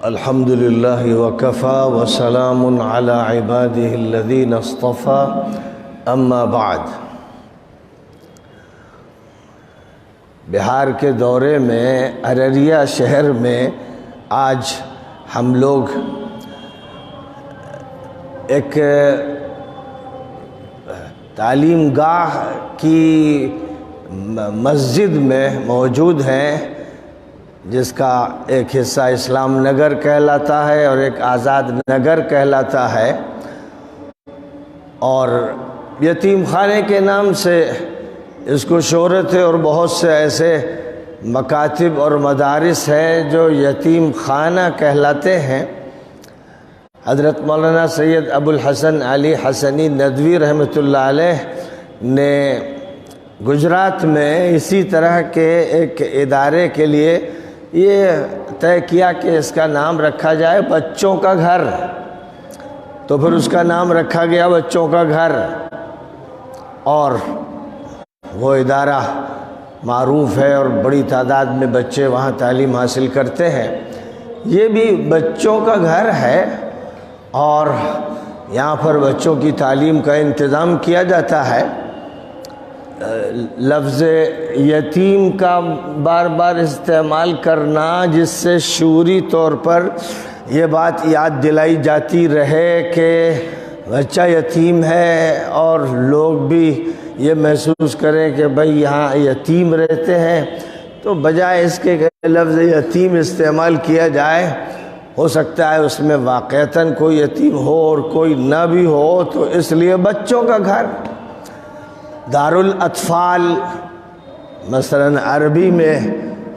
الحمد للہ وکفا وسلام علی عبادہ الذین اصطفیٰ اما بعد۔ بہار کے دورے میں ارریہ شہر میں آج ہم لوگ ایک تعلیم گاہ کی مسجد میں موجود ہیں، جس کا ایک حصہ اسلام نگر کہلاتا ہے اور ایک آزاد نگر کہلاتا ہے، اور یتیم خانے کے نام سے اس کو شہرت ہے، اور بہت سے ایسے مکاتب اور مدارس ہیں جو یتیم خانہ کہلاتے ہیں۔ حضرت مولانا سید ابو الحسن علی حسنی ندوی رحمۃ اللہ علیہ نے گجرات میں اسی طرح کے ایک ادارے کے لیے یہ طے کیا کہ اس کا نام رکھا جائے بچوں کا گھر، تو پھر اس کا نام رکھا گیا بچوں کا گھر، اور وہ ادارہ معروف ہے اور بڑی تعداد میں بچے وہاں تعلیم حاصل کرتے ہیں۔ یہ بھی بچوں کا گھر ہے اور یہاں پر بچوں کی تعلیم کا انتظام کیا جاتا ہے۔ لفظ یتیم کا بار بار استعمال کرنا، جس سے شعوری طور پر یہ بات یاد دلائی جاتی رہے کہ بچہ یتیم ہے، اور لوگ بھی یہ محسوس کریں کہ بھئی یہاں یتیم رہتے ہیں، تو بجائے اس کے لفظ یتیم استعمال کیا جائے، ہو سکتا ہے اس میں واقعتاً کوئی یتیم ہو اور کوئی نہ بھی ہو، تو اس لیے بچوں کا گھر، دار الاطفال، مثلاً عربی میں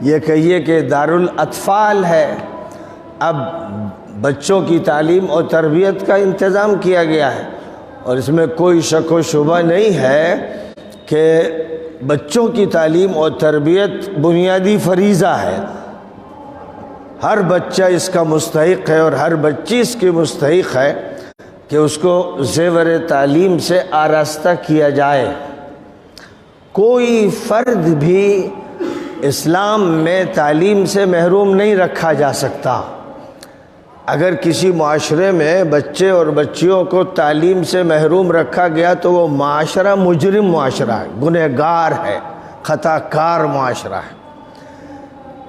یہ کہیے کہ دار الاطفال ہے۔ اب بچوں کی تعلیم اور تربیت کا انتظام کیا گیا ہے، اور اس میں کوئی شک و شبہ نہیں ہے کہ بچوں کی تعلیم اور تربیت بنیادی فریضہ ہے۔ ہر بچہ اس کا مستحق ہے، اور ہر بچی اس کی مستحق ہے کہ اس کو زیور تعلیم سے آراستہ کیا جائے۔ کوئی فرد بھی اسلام میں تعلیم سے محروم نہیں رکھا جا سکتا۔ اگر کسی معاشرے میں بچے اور بچیوں کو تعلیم سے محروم رکھا گیا تو وہ معاشرہ مجرم معاشرہ ہے، گنہگار ہے، خطا کار معاشرہ ہے۔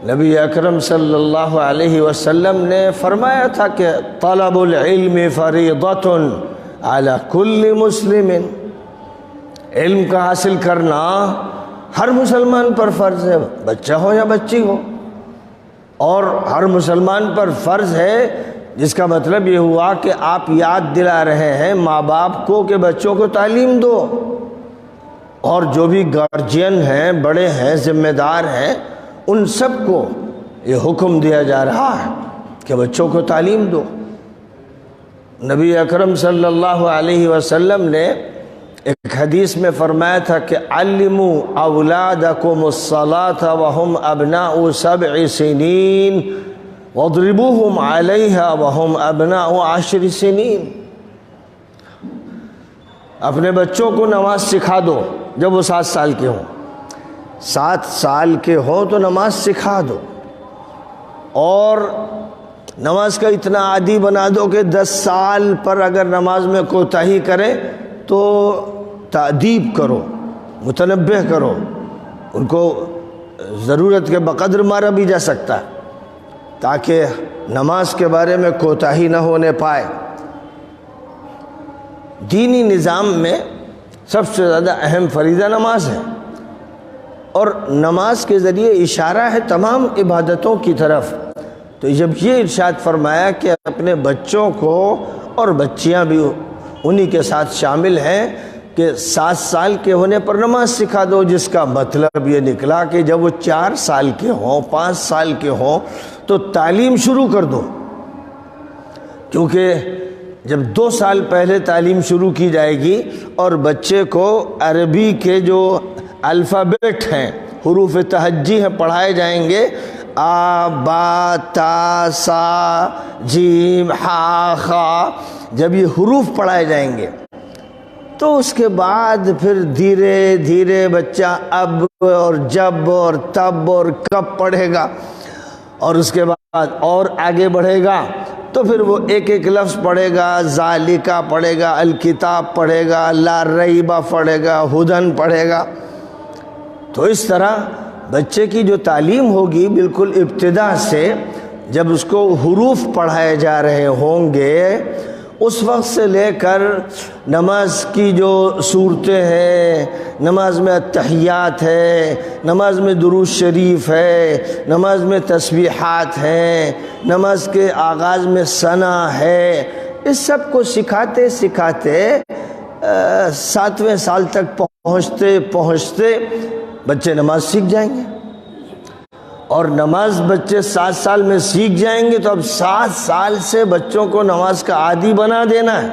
نبی اکرم صلی اللہ علیہ وسلم نے فرمایا تھا کہ طلب العلم فریضۃ علی کل مسلم، علم کا حاصل کرنا ہر مسلمان پر فرض ہے، بچہ ہو یا بچی ہو، اور ہر مسلمان پر فرض ہے، جس کا مطلب یہ ہوا کہ آپ یاد دلا رہے ہیں ماں باپ کو کہ بچوں کو تعلیم دو، اور جو بھی گارجین ہیں، بڑے ہیں، ذمہ دار ہیں، ان سب کو یہ حکم دیا جا رہا ہے کہ بچوں کو تعلیم دو۔ نبی اکرم صلی اللہ علیہ وسلم نے ایک حدیث میں فرمایا تھا کہ علموا اولادکم الصلاۃ وہم ابناء 7 سنین واضربوہم علیہا وہم ابناء 10 سنین۔ اپنے بچوں کو نماز سکھا دو جب وہ 7 سال کے ہوں، 7 سال کے ہوں تو نماز سکھا دو، اور نماز کا اتنا عادی بنا دو کہ 10 سال پر اگر نماز میں کوتاہی کرے تو تأدیب کرو، متنبہ کرو، ان کو ضرورت کے بقدر مارا بھی جا سکتا ہے تاکہ نماز کے بارے میں کوتاہی نہ ہونے پائے۔ دینی نظام میں سب سے زیادہ اہم فریضہ نماز ہے، اور نماز کے ذریعے اشارہ ہے تمام عبادتوں کی طرف۔ تو جب یہ ارشاد فرمایا کہ اپنے بچوں کو، اور بچیاں بھی انہی کے ساتھ شامل ہیں، کہ 7 سال کے ہونے پر نماز سکھا دو، جس کا مطلب یہ نکلا کہ جب وہ 4 سال کے ہوں، 5 سال کے ہوں تو تعلیم شروع کر دو، کیونکہ جب 2 سال پہلے تعلیم شروع کی جائے گی اور بچے کو عربی کے جو الفابیٹ ہیں، حروف تہجی ہیں، پڑھائے جائیں گے، آ با تا سا جیم ہا خا، جب یہ حروف پڑھائے جائیں گے تو اس کے بعد پھر دھیرے دھیرے بچہ اب اور جب اور تب اور کب پڑھے گا، اور اس کے بعد اور آگے بڑھے گا تو پھر وہ ایک ایک لفظ پڑھے گا، ذالکہ پڑھے گا، الکتاب پڑھے گا، لا ریب پڑھے گا، ہدن پڑھے گا۔ تو اس طرح بچے کی جو تعلیم ہوگی بالکل ابتدا سے، جب اس کو حروف پڑھائے جا رہے ہوں گے، اس وقت سے لے کر نماز کی جو صورتیں ہیں، نماز میں التحیات ہے، نماز میں درود شریف ہے، نماز میں تسبیحات ہیں، نماز کے آغاز میں ثنا ہے، اس سب کو سکھاتے سکھاتے 7ویں سال تک پہنچتے پہنچتے بچے نماز سیکھ جائیں گے۔ اور نماز بچے 7 سال میں سیکھ جائیں گے تو اب 7 سال سے بچوں کو نماز کا عادی بنا دینا ہے۔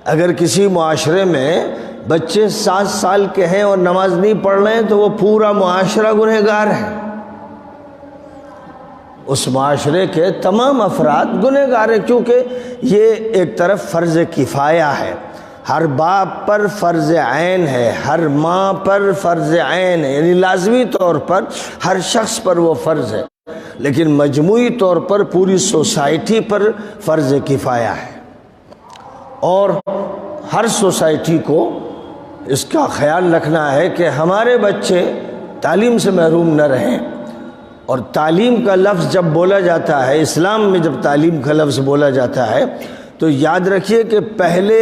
اگر کسی معاشرے میں بچے 7 سال کے ہیں اور نماز نہیں پڑھ رہے ہیں تو وہ پورا معاشرہ گنہگار ہے، اس معاشرے کے تمام افراد گنہگار ہیں، کیونکہ یہ ایک طرف فرض کفایہ ہے، ہر باپ پر فرض عین ہے، ہر ماں پر فرض عین ہے، یعنی لازمی طور پر ہر شخص پر وہ فرض ہے، لیکن مجموعی طور پر پوری سوسائٹی پر فرض کفایہ ہے۔ اور ہر سوسائٹی کو اس کا خیال رکھنا ہے کہ ہمارے بچے تعلیم سے محروم نہ رہیں۔ اور تعلیم کا لفظ جب بولا جاتا ہے، اسلام میں جب تعلیم کا لفظ بولا جاتا ہے تو یاد رکھیے کہ پہلے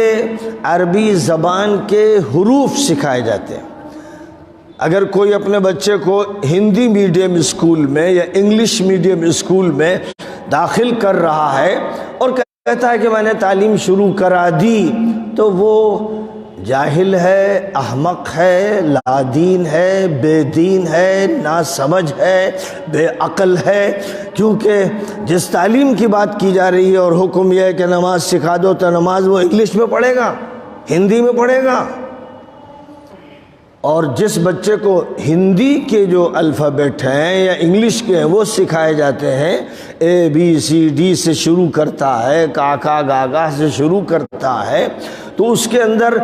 عربی زبان کے حروف سکھائے جاتے ہیں۔ اگر کوئی اپنے بچے کو ہندی میڈیم اسکول میں یا انگلش میڈیم اسکول میں داخل کر رہا ہے اور کہتا ہے کہ میں نے تعلیم شروع کرا دی، تو وہ جاہل ہے، احمق ہے، لادین ہے، بے دین ہے، ناسمجھ ہے، بے عقل ہے، کیونکہ جس تعلیم کی بات کی جا رہی ہے اور حکم یہ ہے کہ نماز سکھا دو، تو نماز وہ انگلش میں پڑھے گا، ہندی میں پڑھے گا۔ اور جس بچے کو ہندی کے جو الفابیٹ ہیں یا انگلش کے ہیں وہ سکھائے جاتے ہیں، اے بی سی ڈی سے شروع کرتا ہے، کاکا گاگا سے شروع کرتا ہے، تو اس کے اندر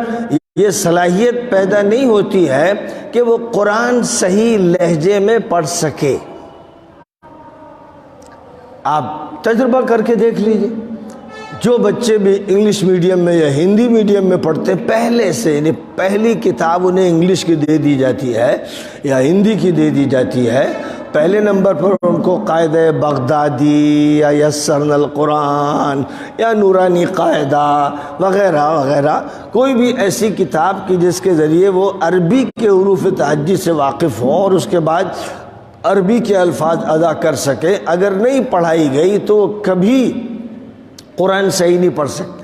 یہ صلاحیت پیدا نہیں ہوتی ہے کہ وہ قرآن صحیح لہجے میں پڑھ سکے۔ آپ تجربہ کر کے دیکھ لیجئے، جو بچے بھی انگلش میڈیم میں یا ہندی میڈیم میں پڑھتے ہیں، پہلے سے یعنی پہلی کتاب انہیں انگلش کی دے دی جاتی ہے یا ہندی کی دے دی جاتی ہے، پہلے نمبر پر ان کو قاعدہ بغدادی یا یسرنا القرآن یا نورانی قاعدہ وغیرہ وغیرہ، کوئی بھی ایسی کتاب کی جس کے ذریعے وہ عربی کے حروف تہجی سے واقف ہوں اور اس کے بعد عربی کے الفاظ ادا کر سکے۔ اگر نہیں پڑھائی گئی تو کبھی قرآن صحیح نہیں پڑھ سکتے۔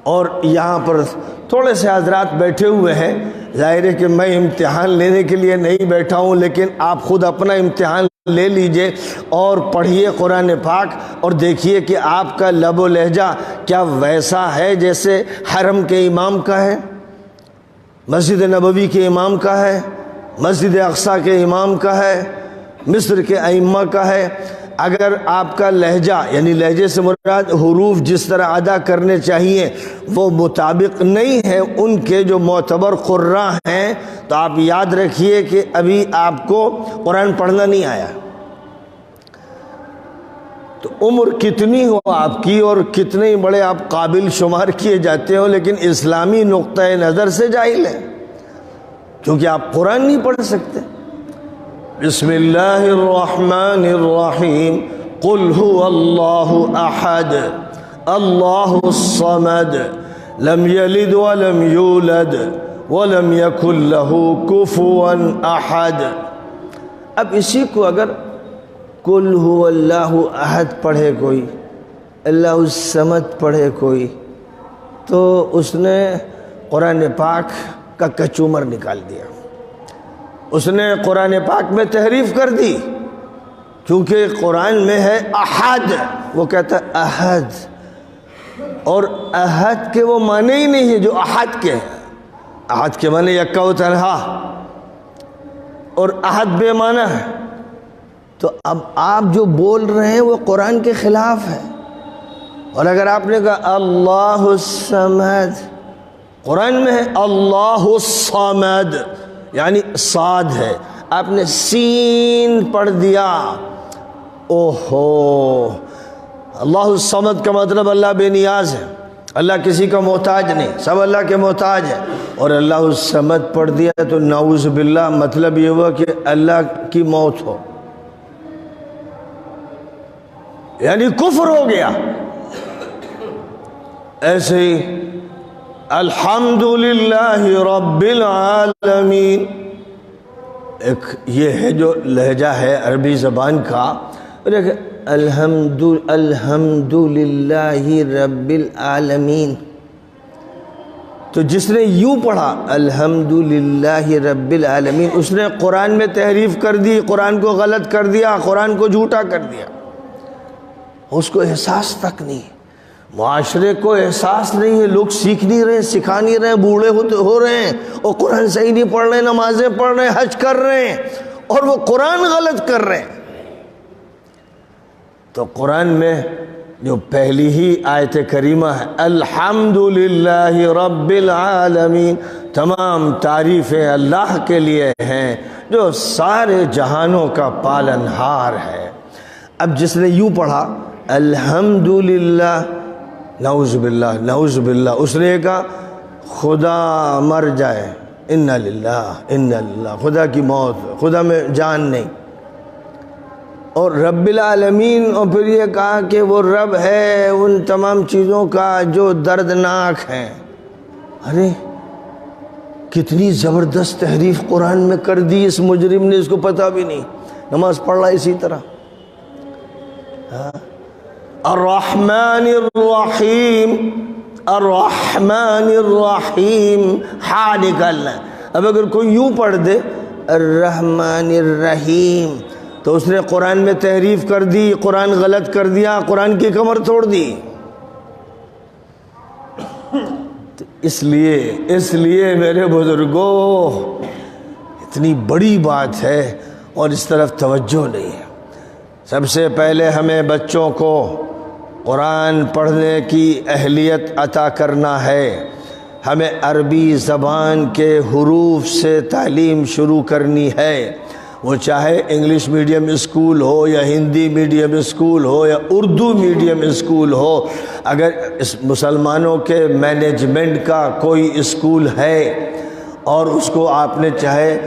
اور یہاں پر تھوڑے سے حضرات بیٹھے ہوئے ہیں، ظاہر ہے کہ میں امتحان لینے کے لیے نہیں بیٹھا ہوں، لیکن آپ خود اپنا امتحان لے لیجئے اور پڑھیے قرآن پاک اور دیکھیے کہ آپ کا لب و لہجہ کیا ویسا ہے جیسے حرم کے امام کا ہے، مسجد نبوی کے امام کا ہے، مسجد اقصیٰ کے امام کا ہے، مصر کے ائمہ کا ہے۔ اگر آپ کا لہجہ یعنی لہجے سے مراد حروف جس طرح ادا کرنے چاہیے وہ مطابق نہیں ہے ان کے جو معتبر قراء ہیں، تو آپ یاد رکھیے کہ ابھی آپ کو قرآن پڑھنا نہیں آیا۔ تو عمر کتنی ہو آپ کی اور کتنے بڑے آپ قابل شمار کیے جاتے ہو، لیکن اسلامی نقطۂ نظر سے جاہل ہیں، کیونکہ آپ قرآن نہیں پڑھ سکتے۔ بسم اللہ الرحمن الرحیم، قل هو اللہ احد اللہ الصمد لم یلد ولم یولد ولم یکن له کفوا احد۔ اب اسی کو اگر قل هو اللہ احد پڑھے کوئی، اللہ الصمد پڑھے کوئی، تو اس نے قرآن پاک کا کچومر نکال دیا، اس نے قرآن پاک میں تحریف کر دی، کیونکہ قرآن میں ہے احد، وہ کہتا ہے احد، اور احد کے وہ معنی ہی نہیں ہے جو احد کے ہیں۔ احد کے معنی یکا و تنہا، اور احد بے معنی ہے۔ تو اب آپ جو بول رہے ہیں وہ قرآن کے خلاف ہے۔ اور اگر آپ نے کہا اللہ الصمد، قرآن میں ہے اللہ الصمد یعنی صاد ہے، آپ نے سین پڑھ دیا. اوہو، اللہ الصمد کا مطلب اللہ بے نیاز ہے، اللہ کسی کا محتاج نہیں، سب اللہ کے محتاج ہیں. اور اللہ الصمد پڑھ دیا تو نعوذ باللہ مطلب یہ ہوا کہ اللہ کی موت ہو، یعنی کفر ہو گیا. ایسے ہی الحمدللہ رب العالمین، ایک یہ ہے جو لہجہ ہے عربی زبان کا. الحمدللہ رب العالمین، تو جس نے یوں پڑھا الحمدللہ رب العالمین، اس نے قرآن میں تحریف کر دی، قرآن کو غلط کر دیا، قرآن کو جھوٹا کر دیا. اس کو احساس تک نہیں، معاشرے کو احساس نہیں ہے، لوگ سیکھ نہیں رہے، سکھا نہیں رہے، بوڑھے ہو رہے ہیں اور قرآن صحیح نہیں پڑھ رہے، نمازیں پڑھ رہے ہیں، حج کر رہے ہیں اور وہ قرآن غلط کر رہے ہیں. تو قرآن میں جو پہلی ہی آیت کریمہ ہے الحمدللہ رب العالمین، تمام تعریفیں اللہ کے لیے ہیں جو سارے جہانوں کا پالنہار ہے. اب جس نے یوں پڑھا الحمدللہ، نعوذ باللہ نعوذ باللہ، اس نے کہا خدا مر جائے، انا للہ، خدا کی موت، خدا میں جان نہیں. اور رب العالمین، اور پھر یہ کہا کہ وہ رب ہے ان تمام چیزوں کا جو دردناک ہیں. ارے کتنی زبردست تحریف قرآن میں کر دی اس مجرم نے، اس کو پتہ بھی نہیں، نماز پڑھ رہا اسی طرح. الرحمن الرحیم، الرحمن الرحیم، ہا نکالنا. اب اگر کوئی یوں پڑھ دے الرحمن الرحیم تو اس نے قرآن میں تحریف کر دی، قرآن غلط کر دیا، قرآن کی کمر توڑ دی. اس لیے میرے بزرگوں اتنی بڑی بات ہے اور اس طرف توجہ نہیں ہے. سب سے پہلے ہمیں بچوں کو قرآن پڑھنے کی اہلیت عطا کرنا ہے. ہمیں عربی زبان کے حروف سے تعلیم شروع کرنی ہے، وہ چاہے انگلش میڈیم اسکول ہو یا ہندی میڈیم اسکول ہو یا اردو میڈیم اسکول ہو. اگر اس مسلمانوں کے مینجمنٹ کا کوئی اسکول ہے اور اس کو آپ نے چاہے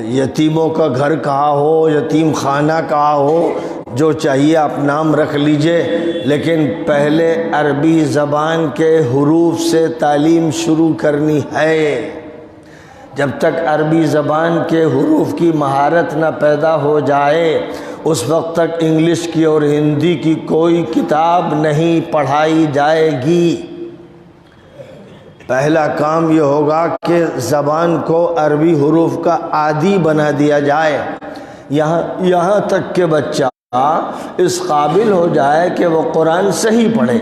یتیموں کا گھر کہا ہو، یتیم خانہ کہا ہو، جو چاہیے آپ نام رکھ لیجئے، لیکن پہلے عربی زبان کے حروف سے تعلیم شروع کرنی ہے. جب تک عربی زبان کے حروف کی مہارت نہ پیدا ہو جائے اس وقت تک انگلش کی اور ہندی کی کوئی کتاب نہیں پڑھائی جائے گی. پہلا کام یہ ہوگا کہ زبان کو عربی حروف کا عادی بنا دیا جائے، یہاں تک کہ بچہ اس قابل ہو جائے کہ وہ قرآن صحیح پڑھے.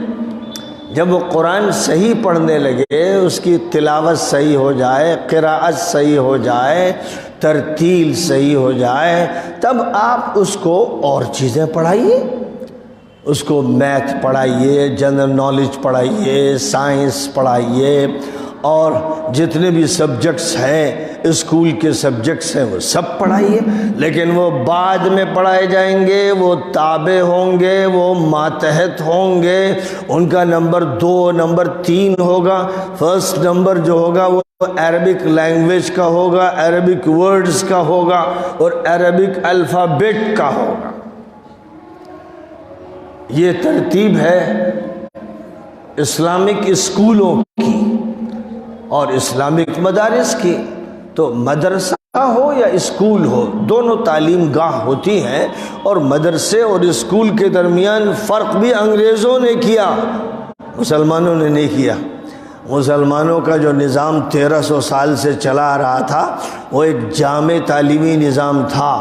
جب وہ قرآن صحیح پڑھنے لگے، اس کی تلاوت صحیح ہو جائے، قراءت صحیح ہو جائے، ترتیل صحیح ہو جائے، تب آپ اس کو اور چیزیں پڑھائیے. اس کو میتھ پڑھائیے، جنرل نالج پڑھائیے، سائنس پڑھائیے، اور جتنے بھی سبجیکٹس ہیں اسکول کے سبجیکٹس ہیں وہ سب پڑھائیے. لیکن وہ بعد میں پڑھائے جائیں گے، وہ تابع ہوں گے، وہ ماتحت ہوں گے. ان کا نمبر 2 نمبر 3 ہوگا. فرسٹ نمبر جو ہوگا وہ عربک لینگویج کا ہوگا، عربک ورڈز کا ہوگا اور عربک الفابیٹ کا ہوگا. یہ ترتیب ہے اسلامک اسکولوں کی اور اسلامک مدارس کی. تو مدرسہ ہو یا اسکول ہو، دونوں تعلیم گاہ ہوتی ہیں، اور مدرسے اور اسکول کے درمیان فرق بھی انگریزوں نے کیا، مسلمانوں نے نہیں کیا. مسلمانوں کا جو نظام 1300 سال سے چلا آ رہا تھا وہ ایک جامع تعلیمی نظام تھا،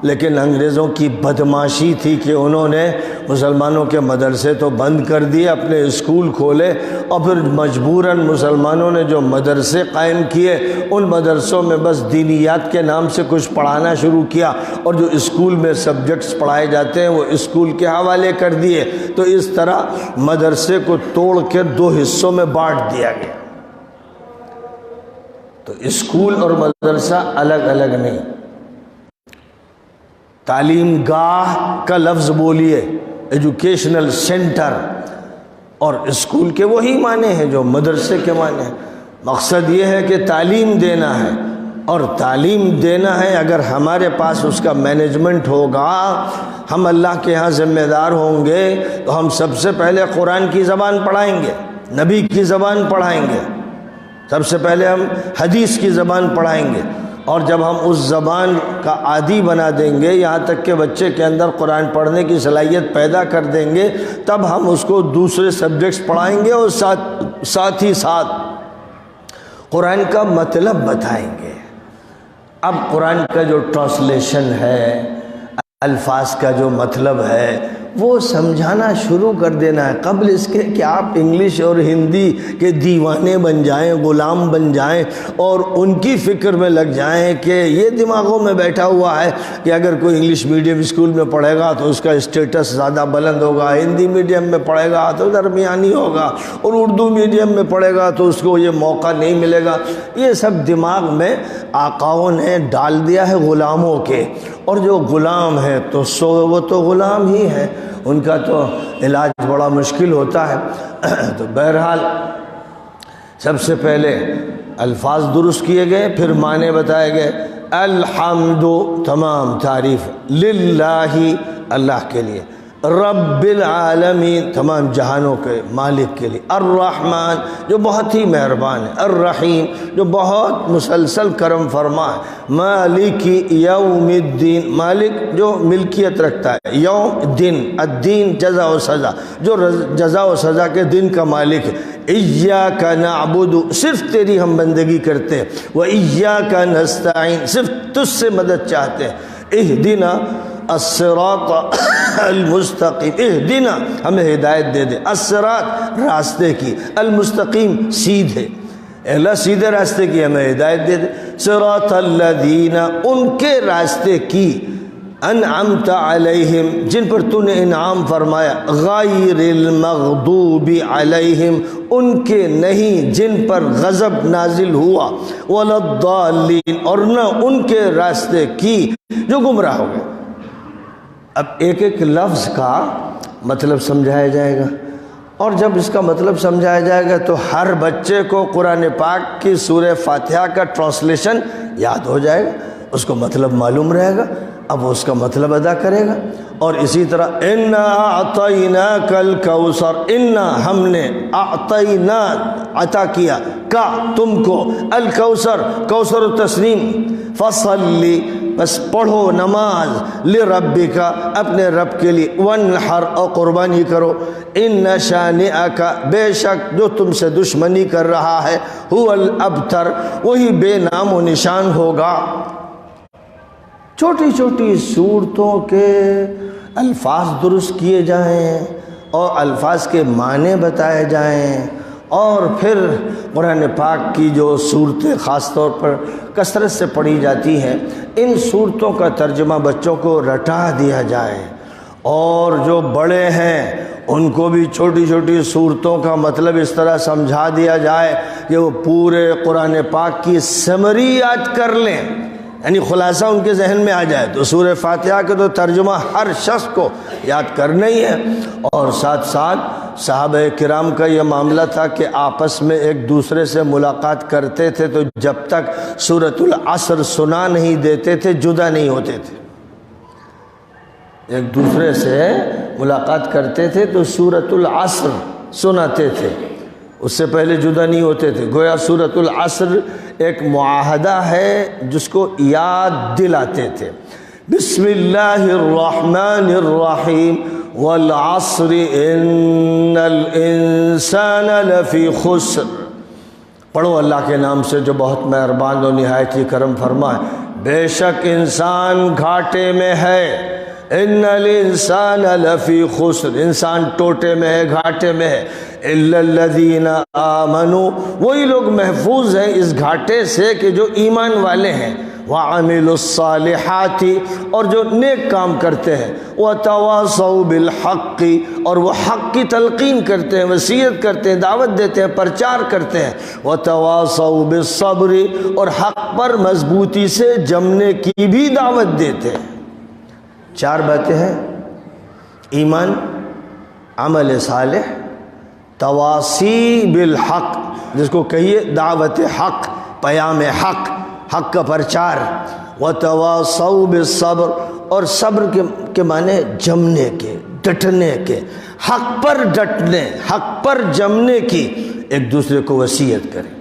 لیکن انگریزوں کی بدماشی تھی کہ انہوں نے مسلمانوں کے مدرسے تو بند کر دیے، اپنے اسکول کھولے، اور پھر مجبوراً مسلمانوں نے جو مدرسے قائم کیے ان مدرسوں میں بس دینیات کے نام سے کچھ پڑھانا شروع کیا، اور جو اسکول میں سبجیکٹس پڑھائے جاتے ہیں وہ اسکول کے حوالے کر دیے. تو اس طرح مدرسے کو توڑ کے 2 حصوں میں بانٹ دیا گیا. تو اسکول اور مدرسہ الگ الگ نہیں. تعلیم گاہ کا لفظ بولیے، ایجوکیشنل سینٹر، اور اسکول کے وہی معنی ہیں جو مدرسے کے معنی ہیں۔ مقصد یہ ہے کہ تعلیم دینا ہے، اور تعلیم دینا ہے اگر ہمارے پاس اس کا مینجمنٹ ہوگا، ہم اللہ کے ہاں ذمہ دار ہوں گے، تو ہم سب سے پہلے قرآن کی زبان پڑھائیں گے، نبی کی زبان پڑھائیں گے، سب سے پہلے ہم حدیث کی زبان پڑھائیں گے، اور جب ہم اس زبان کا عادی بنا دیں گے، یہاں تک کہ بچے کے اندر قرآن پڑھنے کی صلاحیت پیدا کر دیں گے، تب ہم اس کو دوسرے سبجیکٹس پڑھائیں گے، اور ساتھ ہی ساتھ قرآن کا مطلب بتائیں گے۔ اب قرآن کا جو ٹرانسلیشن ہے، الفاظ کا جو مطلب ہے، وہ سمجھانا شروع کر دینا ہے، قبل اس کے کہ آپ انگلش اور ہندی کے دیوانے بن جائیں، غلام بن جائیں، اور ان کی فکر میں لگ جائیں کہ یہ دماغوں میں بیٹھا ہوا ہے کہ اگر کوئی انگلش میڈیم اسکول میں پڑھے گا تو اس کا اسٹیٹس زیادہ بلند ہوگا، ہندی میڈیم میں پڑھے گا تو درمیانی ہوگا، اور اردو میڈیم میں پڑھے گا تو اس کو یہ موقع نہیں ملے گا۔ یہ سب دماغ میں آقاؤں نے ڈال دیا ہے غلاموں کے، اور جو غلام ہیں تو وہ تو غلام ہی ہیں، ان کا تو علاج بڑا مشکل ہوتا ہے۔ تو بہرحال سب سے پہلے الفاظ درست کیے گئے، پھر معنی بتائے گئے۔ الحمد، تمام تعریف للہ، اللہ کے لیے، رب العالمین، تمام جہانوں کے مالک کے لیے، الرحمن، جو بہت ہی مہربان ہے، الرحیم، جو بہت مسلسل کرم فرما ہے، مالک یوم الدین، مالک جو ملکیت رکھتا ہے، یوم دن، الدین جزا و سزا، جو جزا و سزا کے دن کا مالک ہے۔ ایاک نعبد، صرف تیری ہم بندگی کرتے ہیں، وایاک نستعین، صرف تجھ سے مدد چاہتے ہیں۔ اہدنا الصراط المستقیم، اہدنا، ہمیں ہدایت دے دے، الصراط، راستے کی، المستقیم، سیدھے، اللہ سیدھے راستے کی ہمیں ہدایت دے دے، صراط الذین، ان کے راستے کی، انعمت علیہم، جن پر تو نے انعام فرمایا، غیر المغضوب علیہم، ان کے نہیں جن پر غضب نازل ہوا، ولا الضالین، اور نہ ان کے راستے کی جو گمراہ ہو گئے۔ اب ایک ایک لفظ کا مطلب سمجھایا جائے گا، اور جب اس کا مطلب سمجھایا جائے گا تو ہر بچے کو قرآن پاک کی سورہ فاتحہ کا ٹرانسلیشن یاد ہو جائے گا، اس کو مطلب معلوم رہے گا، اب وہ اس کا مطلب ادا کرے گا۔ اور اسی طرح انا اعطیناک الکوثر، انا، ہم نے، اعطینا، عطا کیا، کا، تم کو، الکوثر، کوثر و تسنیم، فصلی، بس پڑھو نماز، لربک، اپنے رب کے لیے، وانحر، اور قربانی کرو، ان شانئک، بے شک جو تم سے دشمنی کر رہا ہے، هو الابتر، وہی بے نام و نشان ہوگا۔ چھوٹی چھوٹی صورتوں کے الفاظ درست کیے جائیں، اور الفاظ کے معنی بتائے جائیں، اور پھر قرآن پاک کی جو صورتیں خاص طور پر کثرت سے پڑھی جاتی ہیں، ان صورتوں کا ترجمہ بچوں کو رٹا دیا جائے، اور جو بڑے ہیں ان کو بھی چھوٹی چھوٹی صورتوں کا مطلب اس طرح سمجھا دیا جائے کہ وہ پورے قرآن پاک کی سمری یاد کر لیں، یعنی خلاصہ ان کے ذہن میں آ جائے۔ تو سورہ فاتحہ کے تو ترجمہ ہر شخص کو یاد کرنا ہی ہے، اور ساتھ ساتھ صحابہ کرام کا یہ معاملہ تھا کہ آپس میں ایک دوسرے سے ملاقات کرتے تھے تو جب تک سورۃ العصر سنا نہیں دیتے تھے جدا نہیں ہوتے تھے، ایک دوسرے سے ملاقات کرتے تھے تو سورۃ العصر سناتے تھے، اس سے پہلے جدا نہیں ہوتے تھے۔ گویا سورۃ العصر ایک معاہدہ ہے جس کو یاد دلاتے تھے۔ بسم اللہ الرحمن الرحیم، والعصر ان الانسان لفی خسر، پڑھو اللہ کے نام سے جو بہت مہربان و نہایت ہی کرم فرما ہے، بے شک انسان گھاٹے میں ہے، ان الانسان لفی خسر، انسان ٹوٹے میں ہے، گھاٹے میں ہے، الا الذین آمنوا، وہی لوگ محفوظ ہیں اس گھاٹے سے کہ جو ایمان والے ہیں، وعملوا الصالحات، اور جو نیک کام کرتے ہیں، وتواصوا بالحق، اور وہ حق کی تلقین کرتے ہیں، وصیت کرتے ہیں، دعوت دیتے ہیں، پرچار کرتے ہیں، وتواصوا بالصبر، اور حق پر مضبوطی سے جمنے کی بھی دعوت دیتے ہیں۔ 4 باتیں ہیں: ایمان، عمل صالح، تواصی بالحق، جس کو کہیے دعوت حق، پیام حق، حق کا پرچار، وتواصوا بالصبر، اور صبر کے معنی جمنے کے، ڈٹنے کے، حق پر ڈٹنے، حق پر جمنے کی ایک دوسرے کو وصیت کریں۔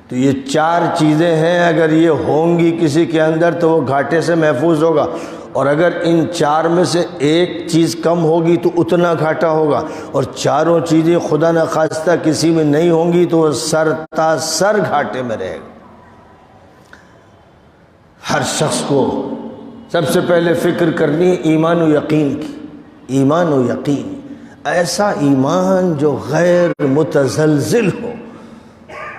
تو یہ 4 چیزیں ہیں، اگر یہ ہوں گی کسی کے اندر تو وہ گھاٹے سے محفوظ ہوگا، اور اگر ان 4 میں سے ایک چیز کم ہوگی تو اتنا گھاٹا ہوگا، اور چاروں چیزیں خدا نخواستہ کسی میں نہیں ہوں گی تو وہ سر تا سر گھاٹے میں رہے گا۔ ہر شخص کو سب سے پہلے فکر کرنی ہے ایمان و یقین کی، ایمان و یقین، ایسا ایمان جو غیر متزلزل ہو،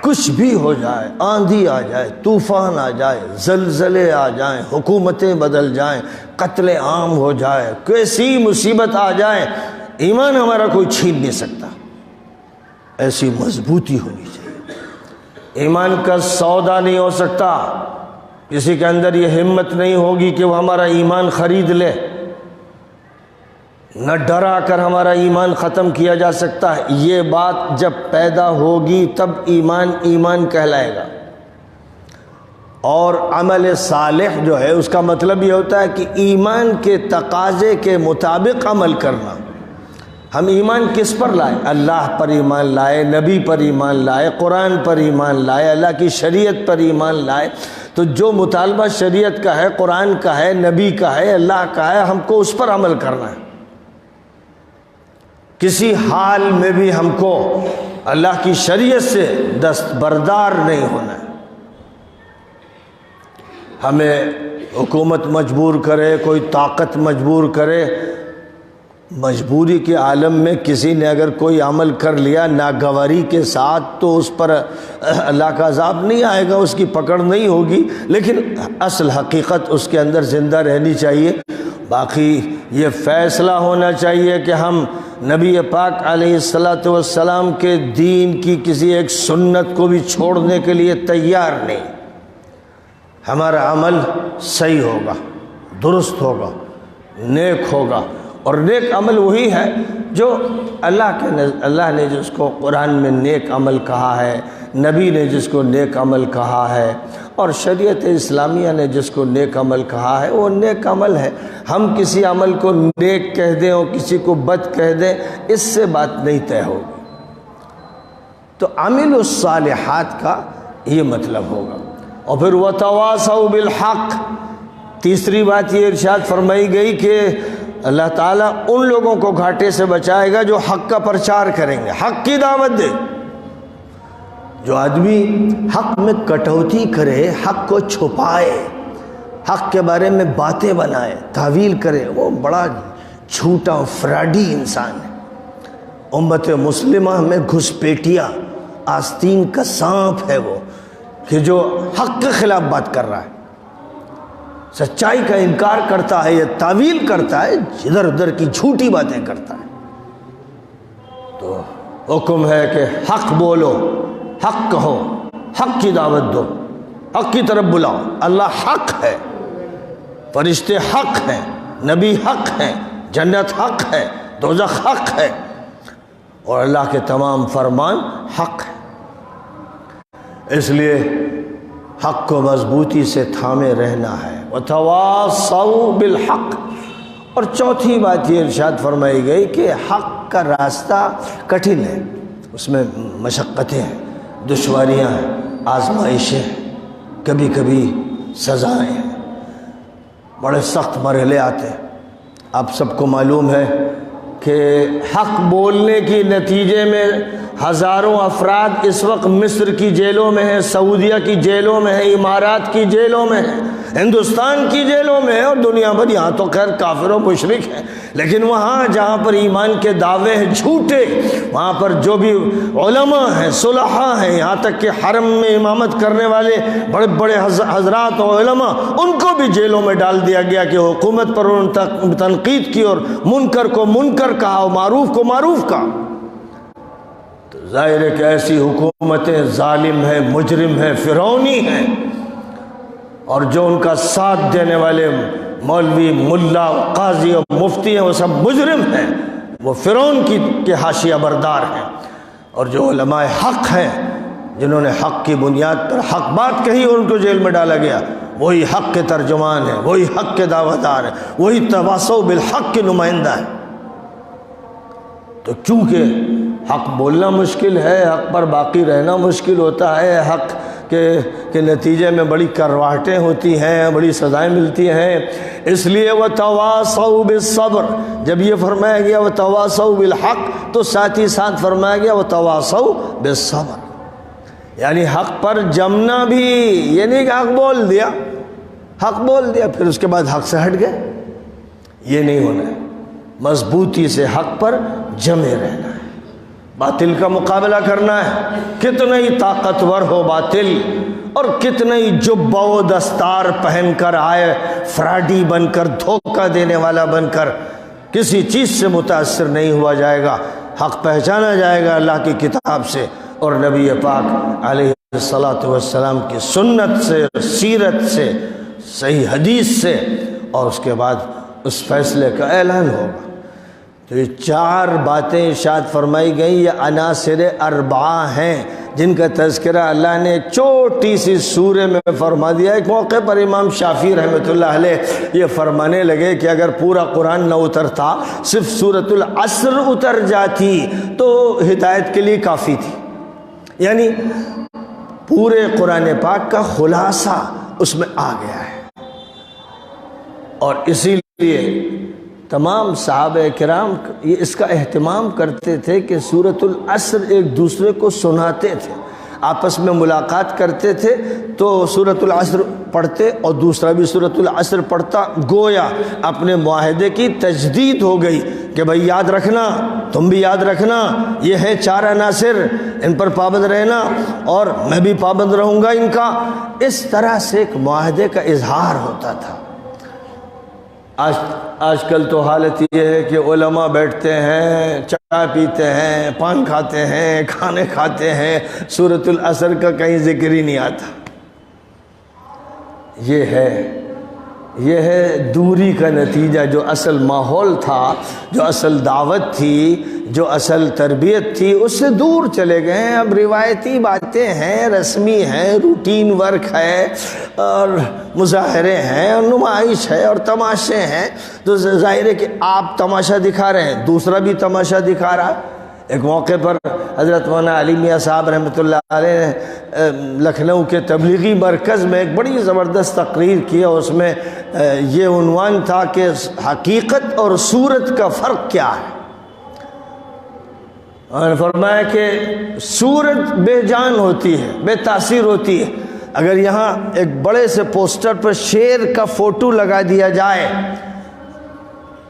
کچھ بھی ہو جائے، آندھی آ جائے، طوفان آ جائے، زلزلے آ جائیں، حکومتیں بدل جائیں، قتل عام ہو جائے، کیسی مصیبت آ جائے، ایمان ہمارا کوئی چھین نہیں سکتا۔ ایسی مضبوطی ہونی چاہیے۔ ایمان کا سودا نہیں ہو سکتا، کسی کے اندر یہ ہمت نہیں ہوگی کہ وہ ہمارا ایمان خرید لے، نہ ڈرا کر ہمارا ایمان ختم کیا جا سکتا ہے۔ یہ بات جب پیدا ہوگی تب ایمان ایمان کہلائے گا۔ اور عمل صالح جو ہے اس کا مطلب یہ ہوتا ہے کہ ایمان کے تقاضے کے مطابق عمل کرنا۔ ہم ایمان کس پر لائے؟ اللہ پر ایمان لائے، نبی پر ایمان لائے، قرآن پر ایمان لائے، اللہ کی شریعت پر ایمان لائے۔ تو جو مطالبہ شریعت کا ہے، قرآن کا ہے، نبی کا ہے، اللہ کا ہے، ہم کو اس پر عمل کرنا ہے۔ کسی حال میں بھی ہم کو اللہ کی شریعت سے دستبردار نہیں ہونا ہے۔ ہمیں حکومت مجبور کرے، کوئی طاقت مجبور کرے، مجبوری کے عالم میں کسی نے اگر کوئی عمل کر لیا ناگواری کے ساتھ تو اس پر اللہ کا عذاب نہیں آئے گا، اس کی پکڑ نہیں ہوگی، لیکن اصل حقیقت اس کے اندر زندہ رہنی چاہیے۔ باقی یہ فیصلہ ہونا چاہیے کہ ہم نبی پاک علیہ السلام کے دین کی کسی ایک سنت کو بھی چھوڑنے کے لیے تیار نہیں۔ ہمارا عمل صحیح ہوگا، درست ہوگا، نیک ہوگا، اور نیک عمل وہی ہے جو اللہ نے جس کو قرآن میں نیک عمل کہا ہے، نبی نے جس کو نیک عمل کہا ہے، اور شریعت اسلامیہ نے جس کو نیک عمل کہا ہے، وہ نیک عمل ہے۔ ہم کسی عمل کو نیک کہہ دیں اور کسی کو بد کہہ دیں، اس سے بات نہیں طے ہوگی۔ تو عامل الصالحات کا یہ مطلب ہوگا۔ اور پھر وتواصوا بالحق، تیسری بات یہ ارشاد فرمائی گئی کہ اللہ تعالیٰ ان لوگوں کو گھاٹے سے بچائے گا جو حق کا پرچار کریں گے، حق کی دعوت دے۔ جو آدمی حق میں کٹوتی کرے، حق کو چھپائے، حق کے بارے میں باتیں بنائے، تاویل کرے، وہ بڑا جھوٹا فراڈی انسان ہے۔ امت مسلمہ میں گھسپیٹیا، آستین کا سانپ ہے وہ، کہ جو حق کے خلاف بات کر رہا ہے، سچائی کا انکار کرتا ہے، یہ تاویل کرتا ہے، ادھر ادھر کی جھوٹی باتیں کرتا ہے۔ تو حکم ہے کہ حق بولو، حق کہو، حق کی دعوت دو، حق کی طرف بلاؤ۔ اللہ حق ہے، فرشتے حق ہیں، نبی حق ہیں، جنت حق ہے، دوزخ حق ہے، اور اللہ کے تمام فرمان حق ہیں۔ اس لیے حق کو مضبوطی سے تھامے رہنا ہے۔ وتواصوا بالحق۔ اور چوتھی بات یہ ارشاد فرمائی گئی کہ حق کا راستہ کٹھن ہے، اس میں مشقتیں ہیں، دشواریاں ہیں، آزمائشیں ہیں، کبھی کبھی سزائیں ہیں، بڑے سخت مرحلے آتے ہیں۔ آپ سب کو معلوم ہے کہ حق بولنے کے نتیجے میں ہزاروں افراد اس وقت مصر کی جیلوں میں ہیں، سعودیہ کی جیلوں میں ہیں، امارات کی جیلوں میں ہیں، ہندوستان کی جیلوں میں ہیں، اور دنیا بھر، یہاں تو خیر کافر و مشرک ہیں، لیکن وہاں جہاں پر ایمان کے دعوے ہیں جھوٹے، وہاں پر جو بھی علماء ہیں، صلحاء ہیں، یہاں تک کہ حرم میں امامت کرنے والے بڑے بڑے حضرات و علماء، ان کو بھی جیلوں میں ڈال دیا گیا کہ حکومت پر انہوں نے تنقید کی اور منکر کو منکر کہا اور معروف کو معروف کہا۔ تو ظاہر ہے کہ ایسی حکومتیں ظالم ہیں، مجرم ہیں، فرعونی ہیں، اور جو ان کا ساتھ دینے والے مولوی ملا قاضی اور مفتی ہیں وہ سب مجرم ہیں، وہ فرعون کے حاشیہ بردار ہیں، اور جو علماء حق ہیں جنہوں نے حق کی بنیاد پر حق بات کہی اور ان کو جیل میں ڈالا گیا، وہی حق کے ترجمان ہیں، وہی حق کے دعویدار ہیں، وہی تواصو بالحق کے نمائندہ ہیں۔ تو چونکہ حق بولنا مشکل ہے، حق پر باقی رہنا مشکل ہوتا ہے، حق کے نتیجے میں بڑی کرواہٹیں ہوتی ہیں، بڑی سزائیں ملتی ہیں، اس لیے وَتَوَاصَوْا بِالصَّبْرِ، جب یہ فرمایا گیا وَتَوَاصَوْا بِالْحَقِّ تو ساتھ ہی ساتھ فرمایا گیا وَتَوَاصَوْا بِالصَّبْرِ، یعنی حق پر جمنا بھی، یہ نہیں کہ حق بول دیا، حق بول دیا پھر اس کے بعد حق سے ہٹ گئے، یہ نہیں ہونا ہے، مضبوطی سے حق پر جمے رہنا ہے، باطل کا مقابلہ کرنا ہے، کتنا ہی طاقتور ہو باطل اور کتنا ہی جبہ و دستار پہن کر آئے، فراڈی بن کر، دھوکہ دینے والا بن کر، کسی چیز سے متاثر نہیں ہوا جائے گا، حق پہچانا جائے گا اللہ کی کتاب سے اور نبی پاک علیہ الصلاۃ والسلام کی سنت سے، سیرت سے، صحیح حدیث سے، اور اس کے بعد اس فیصلے کا اعلان ہوگا۔ تو یہ 4 باتیں ارشاد فرمائی گئیں، یہ عناصر 4 ہیں جن کا تذکرہ اللہ نے ایک چھوٹی سی سورہ میں فرما دیا۔ ایک موقع پر امام شافعی رحمۃ اللہ علیہ یہ فرمانے لگے کہ اگر پورا قرآن نہ اترتا، صرف سورۃ العصر اتر جاتی تو ہدایت کے لیے کافی تھی، یعنی پورے قرآن پاک کا خلاصہ اس میں آ گیا ہے، اور اسی لیے تمام صحابہ کرام یہ اس کا اہتمام کرتے تھے کہ سورۃ العصر ایک دوسرے کو سناتے تھے، آپس میں ملاقات کرتے تھے تو سورۃ العصر پڑھتے اور دوسرا بھی سورۃ العصر پڑھتا، گویا اپنے معاہدے کی تجدید ہو گئی کہ بھائی یاد رکھنا، تم بھی یاد رکھنا، یہ ہیں 4 عناصر، ان پر پابند رہنا اور میں بھی پابند رہوں گا ان کا۔ اس طرح سے ایک معاہدے کا اظہار ہوتا تھا۔ آج کل تو حالت یہ ہے کہ علماء بیٹھتے ہیں، چائے پیتے ہیں، پان کھاتے ہیں، کھانے کھاتے ہیں، سورۃ العصر کا کہیں ذکر ہی نہیں آتا۔ یہ ہے دوری کا نتیجہ۔ جو اصل ماحول تھا، جو اصل دعوت تھی، جو اصل تربیت تھی، اس سے دور چلے گئے ہیں۔ اب روایتی باتیں ہیں، رسمی ہیں، روٹین ورک ہے اور مظاہرے ہیں اور نمائش ہے اور تماشے ہیں، تو ظاہر ہے کہ آپ تماشا دکھا رہے ہیں، دوسرا بھی تماشا دکھا رہا ہے۔ ایک موقع پر حضرت مولانا علی میاں صاحب رحمۃ اللہ علیہ نے لکھنؤ کے تبلیغی مرکز میں ایک بڑی زبردست تقریر کی، اور اس میں یہ عنوان تھا کہ حقیقت اور صورت کا فرق کیا ہے۔ اور نے فرمایا کہ صورت بے جان ہوتی ہے، بے تاثیر ہوتی ہے۔ اگر یہاں ایک بڑے سے پوسٹر پر شیر کا فوٹو لگا دیا جائے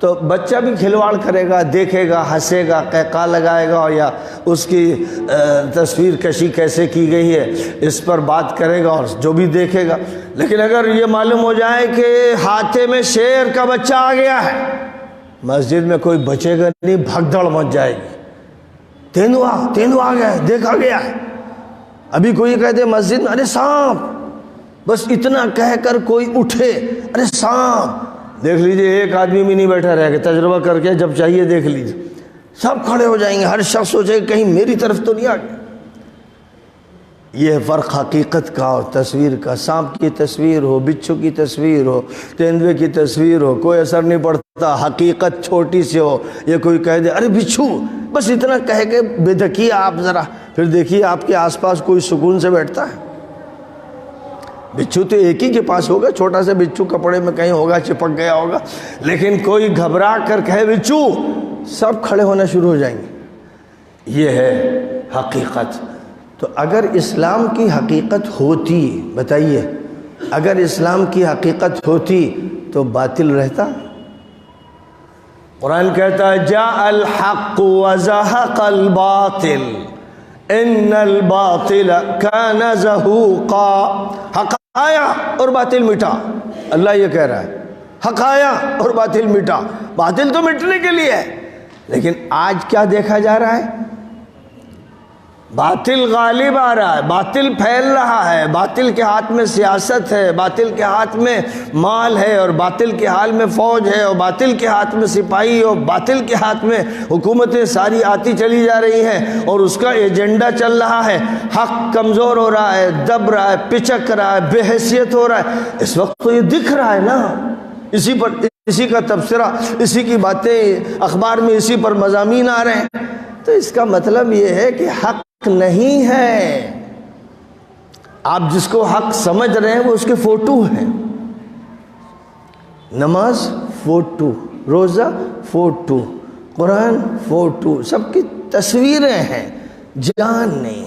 تو بچہ بھی کھلواڑ کرے گا، دیکھے گا، ہنسے گا، قہقہ لگائے گا، یا اس کی تصویر کشی کیسے کی گئی ہے اس پر بات کرے گا اور جو بھی دیکھے گا۔ لیکن اگر یہ معلوم ہو جائے کہ ہاتھے میں شیر کا بچہ آ گیا ہے، مسجد میں کوئی بچے گا نہیں، بھگدڑ مچ جائے گی، تیندوا آ گیا ہے، دیکھا گیا ہے۔ ابھی کوئی کہہ دے مسجد میں ارے سانپ، بس اتنا کہہ کر کوئی اٹھے ارے سانپ، دیکھ لیجئے ایک آدمی بھی نہیں بیٹھا رہے گا، تجربہ کر کے جب چاہیے دیکھ لیجئے، سب کھڑے ہو جائیں گے، ہر شخص سوچے کہ کہیں میری طرف تو نہیں آ گیا۔ یہ فرق حقیقت کا اور تصویر کا۔ سانپ کی تصویر ہو، بچھو کی تصویر ہو، تیندوے کی تصویر ہو، کوئی اثر نہیں پڑتا، حقیقت چھوٹی سی ہو، یہ کوئی کہہ دے ارے بچھو، بس اتنا کہہ کے بے دھکیے آپ ذرا، پھر دیکھیے آپ کے آس پاس کوئی سکون سے بیٹھتا ہے؟ بچھو تو ایک ہی کے پاس ہوگا، چھوٹا سا بچھو کپڑے میں کہیں ہوگا، چپک گیا ہوگا، لیکن کوئی گھبرا کر کہے بچھو، سب کھڑے ہونا شروع ہو جائیں گے۔ یہ ہے حقیقت۔ تو اگر اسلام کی حقیقت ہوتی، بتائیے، اگر اسلام کی حقیقت ہوتی تو باطل رہتا؟ قرآن کہتا ہے جاء الحق وزہق الباطل ان الباطل کان زہوقا۔ حق آیا اور باطل مٹا، اللہ یہ کہہ رہا ہے، حق آیا اور باطل مٹا۔ باطل تو مٹنے کے لیے ہے، لیکن آج کیا دیکھا جا رہا ہے؟ باطل غالب آ رہا ہے، باطل پھیل رہا ہے، باطل کے ہاتھ میں سیاست ہے، باطل کے ہاتھ میں مال ہے، اور باطل کے حال میں فوج ہے، اور باطل کے ہاتھ میں سپاہی، اور باطل کے ہاتھ میں حکومتیں ساری آتی چلی جا رہی ہیں، اور اس کا ایجنڈا چل رہا ہے۔ حق کمزور ہو رہا ہے، دب رہا ہے، پچک رہا ہے، بے حیثیت ہو رہا ہے۔ اس وقت تو یہ دکھ رہا ہے نا، اسی کا تبصرہ، اسی کی باتیں اخبار میں اسی پر مضامین آ رہے ہیں۔ تو اس کا مطلب یہ ہے کہ حق نہیں ہے۔ آپ جس کو حق سمجھ رہے ہیں وہ اس کے فوٹو ہیں۔ نماز فوٹو، روزہ فوٹو، قرآن فوٹو، سب کی تصویریں ہیں، جان نہیں۔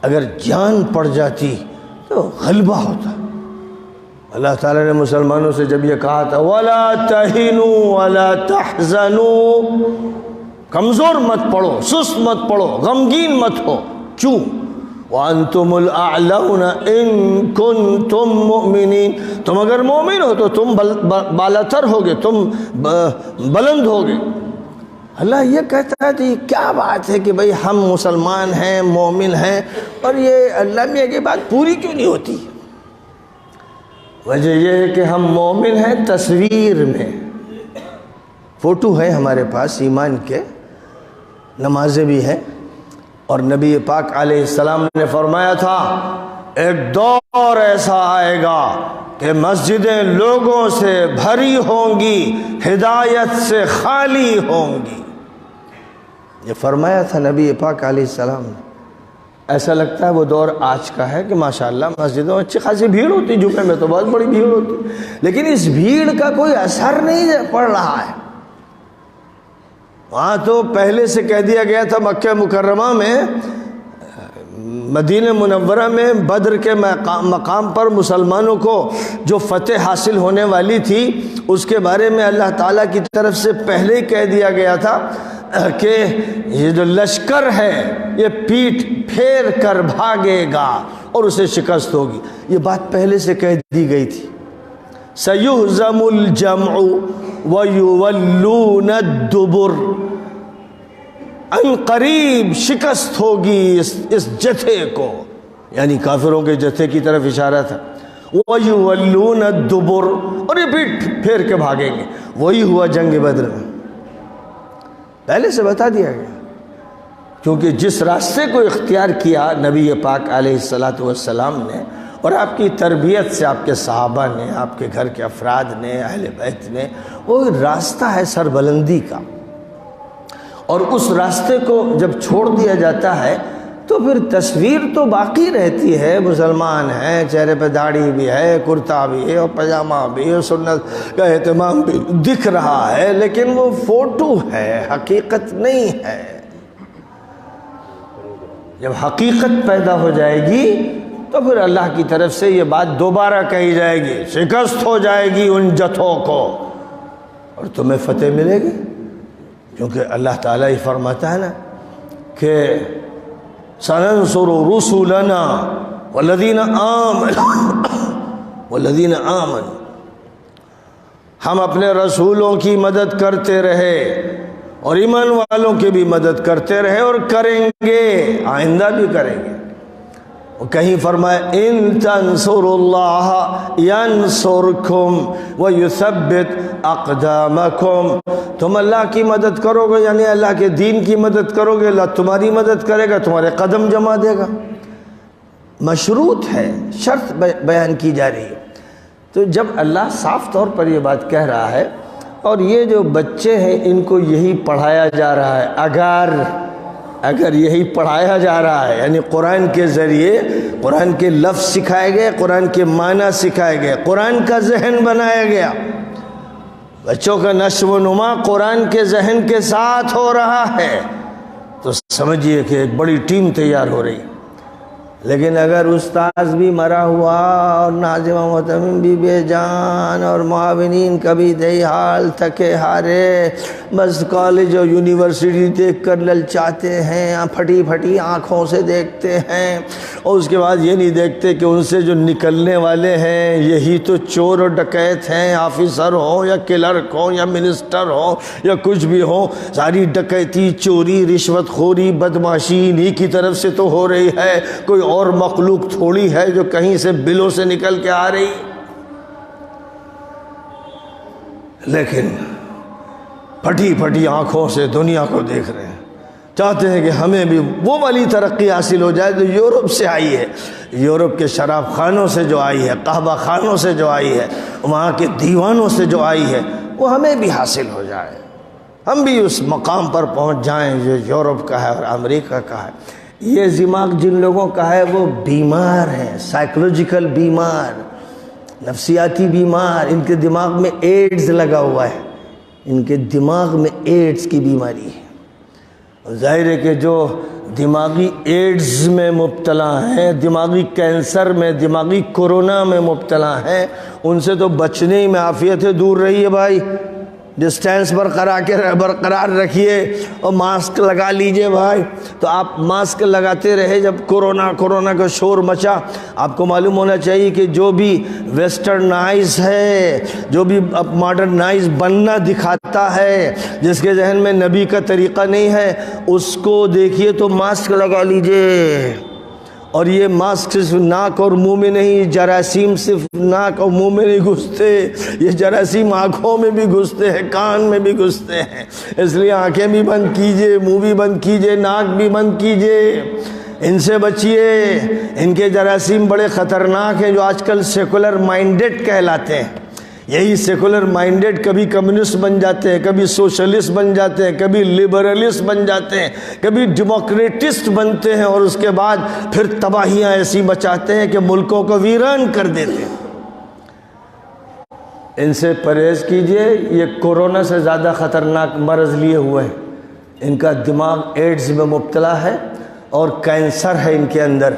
اگر جان پڑ جاتی تو غلبہ ہوتا۔ اللہ تعالیٰ نے مسلمانوں سے جب یہ کہا تھا وَلَا تَهِنُوا وَلَا تَحْزَنُوا، کمزور مت پڑو، سست مت پڑو، غمگین مت ہو۔ کیوں؟ وَأَنْتُمُ الْأَعْلَوْنَ إِن كُنْتُم مُؤْمِنِينَ، تم اگر مومن ہو تو تم بالاتر ہوگے، تم بلند ہوگے۔ اللہ یہ کہتا ہے کہ یہ کیا بات ہے کہ بھئی ہم مسلمان ہیں، مومن ہیں، اور یہ اللہ میں یہ بات پوری کیوں نہیں ہوتی؟ وجہ یہ ہے کہ ہم مومن ہیں تصویر میں، فوٹو ہے ہمارے پاس ایمان کے، نمازیں بھی ہیں، اور نبی پاک علیہ السلام نے فرمایا تھا ایک دور ایسا آئے گا کہ مسجدیں لوگوں سے بھری ہوں گی، ہدایت سے خالی ہوں گی۔ یہ فرمایا تھا نبی پاک علیہ السلام نے۔ ایسا لگتا ہے وہ دور آج کا ہے کہ ماشاءاللہ مسجدوں میں اچھی خاصی بھیڑ ہوتی، جمعے میں تو بہت بڑی بھیڑ ہوتی، لیکن اس بھیڑ کا کوئی اثر نہیں پڑ رہا ہے۔ وہاں تو پہلے سے کہہ دیا گیا تھا مکہ مکرمہ میں، مدینہ منورہ میں بدر کے مقام پر مسلمانوں کو جو فتح حاصل ہونے والی تھی اس کے بارے میں اللہ تعالیٰ کی طرف سے پہلے ہی کہہ دیا گیا تھا کہ یہ جو لشکر ہے یہ پیٹھ پھیر کر بھاگے گا اور اسے شکست ہوگی۔ یہ بات پہلے سے کہہ دی گئی تھی۔ سَيُهْزَمُ الْجَمْعُ وَيُوَلُّونَ الدُّبُرَ، ان قریب شکست ہوگی اس جتھے کو، یعنی کافروں کے جتھے کی طرف اشارہ تھا۔ وَيُوَلُّونَ الدُّبُرَ، اور یہ پیٹھ پھیر کے بھاگیں گے۔ وہی ہوا جنگ بدر میں، پہلے سے بتا دیا گیا، کیونکہ جس راستے کو اختیار کیا نبی پاک علیہ السلام نے، اور آپ کی تربیت سے آپ کے صحابہ نے، آپ کے گھر کے افراد نے، اہل بیت نے، وہ راستہ ہے سربلندی کا، اور اس راستے کو جب چھوڑ دیا جاتا ہے تو پھر تصویر تو باقی رہتی ہے، مسلمان ہے، چہرے پہ داڑھی بھی ہے، کرتا بھی ہے، اور پاجامہ بھی ہے، سنت کا اہتمام بھی دکھ رہا ہے، لیکن وہ فوٹو ہے، حقیقت نہیں ہے۔ جب حقیقت پیدا ہو جائے گی تو پھر اللہ کی طرف سے یہ بات دوبارہ کہی جائے گی، شکست ہو جائے گی ان جتھوں کو، اور تمہیں فتح ملے گی، کیونکہ اللہ تعالیٰ ہی فرماتا ہے نا کہ سَنَنْصُرُ رُسُلَنَا وَالَّذِينَ آمَنُوا، ہم اپنے رسولوں کی مدد کرتے رہے اور ایمان والوں کی بھی مدد کرتے رہے، اور کریں گے، آئندہ بھی کریں گے۔ کہیں فرمائے ان تنصروا اللہ ینصرکم ویثبت اقدامکم، تم اللہ کی مدد کرو گے، یعنی اللہ کے دین کی مدد کرو گے، اللہ تمہاری مدد کرے گا، تمہارے قدم جما دے گا۔ مشروط ہے، شرط بیان کی جا رہی ہے۔ تو جب اللہ صاف طور پر یہ بات کہہ رہا ہے، اور یہ جو بچے ہیں ان کو یہی پڑھایا جا رہا ہے، اگر یہی پڑھایا جا رہا ہے، یعنی قرآن کے ذریعے قرآن کے لفظ سکھائے گئے، قرآن کے معنی سکھائے گئے، قرآن کا ذہن بنایا گیا، بچوں کا نشو و نما قرآن کے ذہن کے ساتھ ہو رہا ہے، تو سمجھیے کہ ایک بڑی ٹیم تیار ہو رہی ہے۔ لیکن اگر استاذ بھی مرا ہوا اور ناظم و محتمم بھی بے جان اور معاونین کبھی دہی حال تھکے ہارے، بس کالج اور یونیورسٹی دیکھ کر للچاتے ہیں، پھٹی پھٹی آنکھوں سے دیکھتے ہیں، اور اس کے بعد یہ نہیں دیکھتے کہ ان سے جو نکلنے والے ہیں یہی تو چور اور ڈکیت ہیں، آفیسر ہو یا کلرک ہو یا منسٹر ہو یا کچھ بھی ہو، ساری ڈکیتی، چوری، رشوت خوری، بدمعاشی انہی کی طرف سے تو ہو رہی ہے، کوئی اور مخلوق تھوڑی ہے جو کہیں سے بلوں سے نکل کے آ رہی۔ لیکن پھٹی پھٹی آنکھوں سے دنیا کو دیکھ رہے ہیں، چاہتے ہیں کہ ہمیں بھی وہ والی ترقی حاصل ہو جائے جو یورپ سے آئی ہے، یورپ کے شراب خانوں سے جو آئی ہے، قہوہ خانوں سے جو آئی ہے، وہاں کے دیوانوں سے جو آئی ہے، وہ ہمیں بھی حاصل ہو جائے، ہم بھی اس مقام پر پہنچ جائیں جو یورپ کا ہے اور امریکہ کا ہے۔ یہ دماغ جن لوگوں کا ہے وہ بیمار ہیں، سائیکولوجیکل بیمار، نفسیاتی بیمار، ان کے دماغ میں ایڈز لگا ہوا ہے، ان کے دماغ میں ایڈز کی بیماری ہے۔ اور ظاہر ہے کہ جو دماغی ایڈز میں مبتلا ہیں، دماغی کینسر میں، دماغی کورونا میں مبتلا ہیں، ان سے تو بچنے ہی میں عافیت ہے، دور رہیے بھائی، ڈسٹینس برقرار رکھیے اور ماسک لگا لیجئے بھائی۔ تو آپ ماسک لگاتے رہے جب کورونا کا شور مچا۔ آپ کو معلوم ہونا چاہیے کہ جو بھی ویسٹرنائز ہے، جو بھی اب ماڈرنائز بننا دکھاتا ہے، جس کے ذہن میں نبی کا طریقہ نہیں ہے، اس کو دیکھیے تو ماسک لگا لیجئے۔ اور یہ ماسک صرف ناک اور منہ میں نہیں، جراثیم صرف ناک اور منہ میں نہیں گھستے، یہ جراثیم آنکھوں میں بھی گھستے ہیں، کان میں بھی گھستے ہیں، اس لیے آنکھیں بھی بند کیجئے، منہ بھی بند کیجئے، ناک بھی بند کیجئے، ان سے بچیے۔ ان کے جراثیم بڑے خطرناک ہیں جو آج کل سیکولر مائنڈڈ کہلاتے ہیں۔ یہی سیکولر مائنڈڈ کبھی کمیونسٹ بن جاتے ہیں، کبھی سوشلسٹ بن جاتے ہیں، کبھی لبرلسٹ بن جاتے ہیں، کبھی ڈیموکریٹسٹ بنتے ہیں، اور اس کے بعد پھر تباہیاں ایسی مچاتے ہیں کہ ملکوں کو ویران کر دیتے ہیں۔ ان سے پرہیز کیجئے، یہ کورونا سے زیادہ خطرناک مرض لیے ہوئے ہیں، ان کا دماغ ایڈز میں مبتلا ہے اور کینسر ہے ان کے اندر،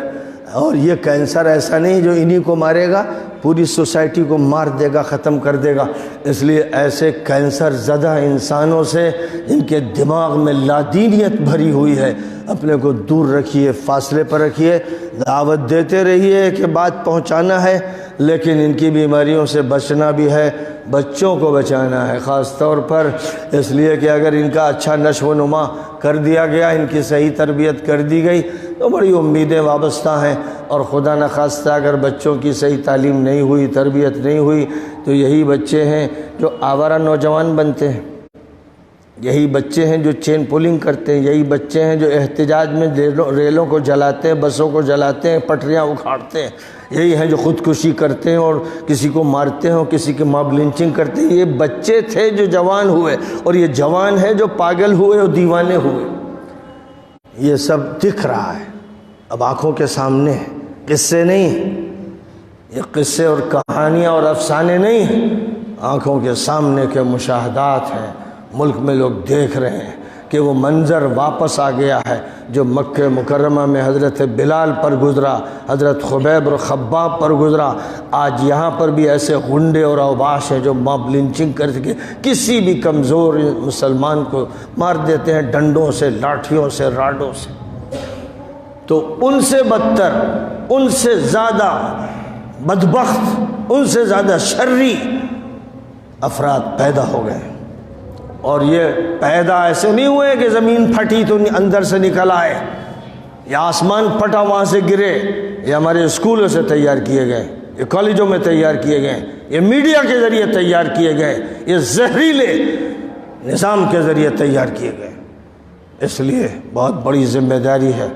اور یہ کینسر ایسا نہیں جو انہی کو مارے گا، پوری سوسائٹی کو مار دے گا، ختم کر دے گا۔ اس لیے ایسے کینسر زدہ انسانوں سے جن کے دماغ میں لادینیت بھری ہوئی ہے، اپنے کو دور رکھیے، فاصلے پر رکھیے، دعوت دیتے رہیے کہ بات پہنچانا ہے، لیکن ان کی بیماریوں سے بچنا بھی ہے، بچوں کو بچانا ہے خاص طور پر، اس لیے کہ اگر ان کا اچھا نشو و نما کر دیا گیا، ان کی صحیح تربیت کر دی گئی تو بڑی امیدیں وابستہ ہیں، اور خدا نخواستہ اگر بچوں کی صحیح تعلیم نہیں ہوئی، تربیت نہیں ہوئی، تو یہی بچے ہیں جو آوارہ نوجوان بنتے ہیں، یہی بچے ہیں جو چین پولنگ کرتے ہیں، یہی بچے ہیں جو احتجاج میں ریلوں کو جلاتے ہیں، بسوں کو جلاتے ہیں، پٹریاں اکھاڑتے ہیں، یہی ہیں جو خودکشی کرتے ہیں اور کسی کو مارتے ہیں اور کسی کی ماب لنچنگ کرتے ہیں۔ یہ بچے تھے جو جوان ہوئے، اور یہ جوان ہے جو پاگل ہوئے اور دیوانے ہوئے۔ یہ سب دکھ رہا ہے اب آنکھوں کے سامنے، قصے نہیں، یہ قصے اور کہانیاں اور افسانے نہیں، آنکھوں کے سامنے کے مشاہدات ہیں۔ ملک میں لوگ دیکھ رہے ہیں کہ وہ منظر واپس آ گیا ہے جو مکہ مکرمہ میں حضرت بلال پر گزرا، حضرت خبیب اور خباب پر گزرا۔ آج یہاں پر بھی ایسے غنڈے اور اوباش ہیں جو ماب لنچنگ کر کے کسی بھی کمزور مسلمان کو مار دیتے ہیں، ڈنڈوں سے، لاٹھیوں سے، راڈوں سے۔ تو ان سے بدتر، ان سے زیادہ بدبخت، ان سے زیادہ شرری افراد پیدا ہو گئے، اور یہ پیدا ایسے نہیں ہوئے کہ زمین پھٹی تو اندر سے نکل آئے، یا آسمان پھٹا وہاں سے گرے، یہ ہمارے اسکولوں سے تیار کیے گئے، یہ کالجوں میں تیار کیے گئے، یہ میڈیا کے ذریعے تیار کیے گئے، یہ زہریلے نظام کے ذریعے تیار کیے گئے۔ اس لیے بہت بڑی ذمہ داری ہے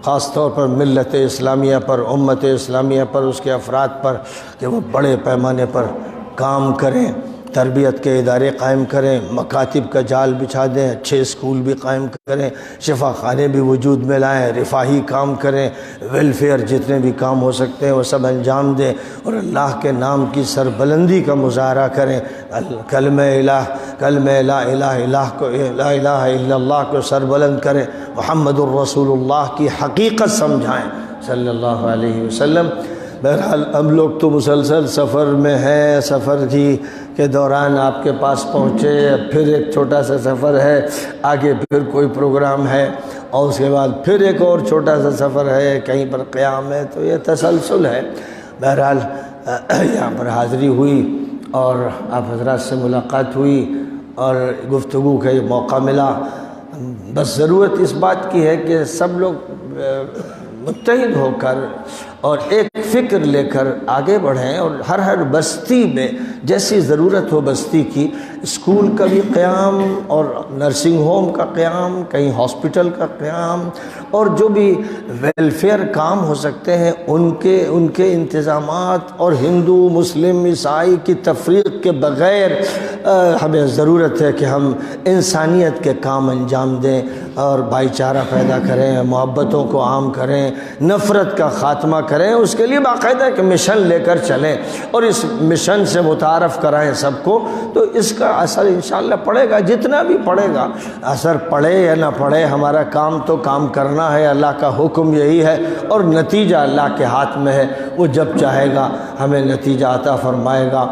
خاص طور پر ملت اسلامیہ پر، امت اسلامیہ پر، اس کے افراد پر، کہ وہ بڑے پیمانے پر کام کریں، تربیت کے ادارے قائم کریں، مکاتب کا جال بچھا دیں، اچھے اسکول بھی قائم کریں، شفا خانے بھی وجود میں لائیں، رفاہی کام کریں، ویلفیئر جتنے بھی کام ہو سکتے ہیں وہ سب انجام دیں، اور اللہ کے نام کی سربلندی کا مظاہرہ کریں، کلمہ لا الہ الا اللہ کو سربلند کریں، محمد الرسول اللہ کی حقیقت سمجھائیں، صلی اللہ علیہ وسلم۔ بہرحال ہم لوگ تو مسلسل سفر میں ہیں، سفر کے دوران آپ کے پاس پہنچے، پھر ایک چھوٹا سا سفر ہے، آگے پھر کوئی پروگرام ہے، اور اس کے بعد پھر ایک اور چھوٹا سا سفر ہے، کہیں پر قیام ہے، تو یہ تسلسل ہے۔ بہرحال یہاں پر حاضری ہوئی اور آپ حضرات سے ملاقات ہوئی اور گفتگو کا یہ موقع ملا۔ بس ضرورت اس بات کی ہے کہ سب لوگ متحد ہو کر اور ایک فکر لے کر آگے بڑھیں، اور ہر بستی میں جیسی ضرورت ہو بستی کی، اسکول کا بھی قیام اور نرسنگ ہوم کا قیام، کہیں ہاسپٹل کا قیام، اور جو بھی ویلفیئر کام ہو سکتے ہیں ان کے انتظامات، اور ہندو مسلم عیسائی کی تفریق کے بغیر ہمیں ضرورت ہے کہ ہم انسانیت کے کام انجام دیں اور بھائی چارہ پیدا کریں، محبتوں کو عام کریں، نفرت کا خاتمہ کریں۔ اس کے لیے باقاعدہ ایک مشن لے کر چلیں اور اس مشن سے متعارف کرائیں سب کو، تو اس کا اثر انشاءاللہ پڑے گا۔ جتنا بھی پڑے گا، اثر پڑے یا نہ پڑے، ہمارا کام تو کام کرنا ہے، اللہ کا حکم یہی ہے، اور نتیجہ اللہ کے ہاتھ میں ہے، وہ جب چاہے گا ہمیں نتیجہ عطا فرمائے گا۔